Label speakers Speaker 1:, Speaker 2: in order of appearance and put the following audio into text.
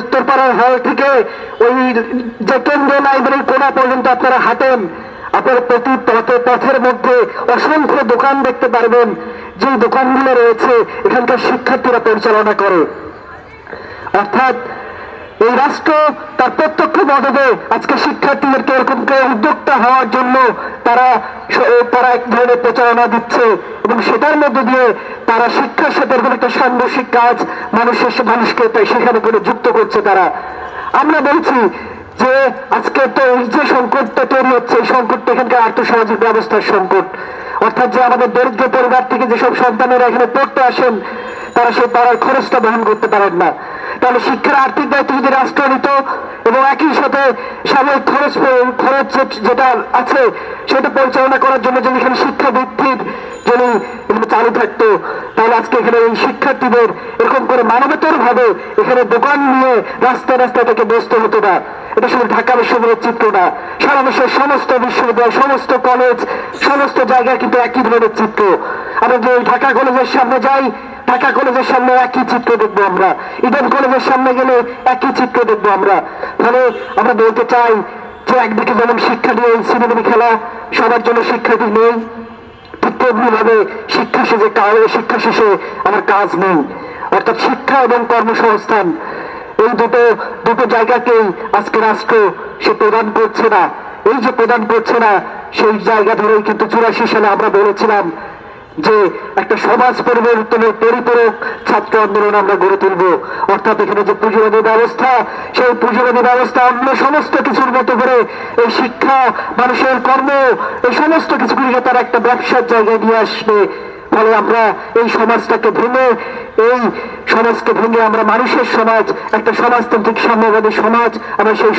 Speaker 1: উত্তরপাড়ার হল থেকে ওই যে কেন্দ্রীয় লাইব্রেরির কোণা পর্যন্ত আপনারা হাঁটেন, আপনারা প্রতি পথের মধ্যে অসংখ্য দোকান দেখতে পারবেন, যে দোকানগুলো রয়েছে এখানকার শিক্ষার্থীরা পরিচালনা করে। অর্থাৎ এই রাষ্ট্র তার প্রত্যক্ষ মদদে আজকে শিক্ষার্থীদেরকে এরকম করে উদ্যোক্তা হওয়ার জন্য তারা এক ধরনের প্রচারণা দিচ্ছে, এবং সেটার মধ্যে দিয়ে তারা শিক্ষার সাথে এরকম একটা সাংঘর্ষিক কাজ মানুষকে সেখানে করে যুক্ত করছে তারা। আমরা বলছি যে আজকে তো এই যে সংকটটা তৈরি হচ্ছে, এই সংকটটা এখানকার আর্থসামাজিক ব্যবস্থার সংকট। অর্থাৎ যে আমাদের দরিদ্র পরিবার থেকে যেসব সন্তানেরা এখানে পড়তে আসেন, তারা সেই পড়ার খরচটা বহন করতে পারেন না। তাহলে শিক্ষার আর্থিক দায়িত্ব যদি রাষ্ট্র নিত এবং একই সাথে সাময়িক খরচ যেটা আছে সেটা পরিচালনা করার জন্য যদি এখানে শিক্ষা বৃদ্ধির যদি চালু থাকতো, তাহলে আজকে এখানে এই শিক্ষার্থীদের এরকম করে মানবতার ভাবে এখানে দোকান নিয়ে রাস্তায় রাস্তায় থেকে বসতে হতো না। এটা শুধু ঢাকা বিশ্ববিদ্যালয়ের চিত্র না, সারা দেশের সমস্ত বিশ্ববিদ্যালয়, সমস্ত কলেজ, সমস্ত জায়গায় কিন্তু একই ধরনের চিত্র। আমরা যে ঢাকা কলেজের সামনে যাই, ঢাকা কলেজের সামনে একই চিত্র দেখবো আমরা, ইডেন কলেজের সামনে গেলে একই চিত্র দেখবো আমরা। তাহলে আমরা বলতে চাই যে একদিকে যেমন শিক্ষা নিয়ে সিনেমিনি খেলা, সবার জন্য শিক্ষার্থী নেই, ঠিক তেমনি ভাবে শিক্ষা শেষে আমার কাজ নেই। অর্থাৎ শিক্ষা এবং কর্মসংস্থান এই দুটো জায়গাকেই আজকে রাষ্ট্র সে প্রদান করছে না। এই যে প্রদান করছে না, সেই জায়গা ধরেই কিন্তু 84 সালে আমরা বলেছিলাম যে একটা সমাজ পরিবর্তনের পরিপূরক ছাত্র আন্দোলন আমরা গড়ে তুলব। অর্থাৎ এখানে যে পুঁজিবাদী ব্যবস্থা, সেই পুঁজিবাদী ব্যবস্থা অন্য সমস্ত কিছুর মতো করে এই শিক্ষা, মানুষের কর্ম, এই সমস্ত কিছুগুলিকে তারা একটা ব্যবসার জায়গায় নিয়ে আসবে। ফলে আমরা এই সমাজকে ভেঙে আমরা মানুষের সমাজ, একটা সমাজতান্ত্রিক সাম্যবাদী সমাজ, আমরা সেই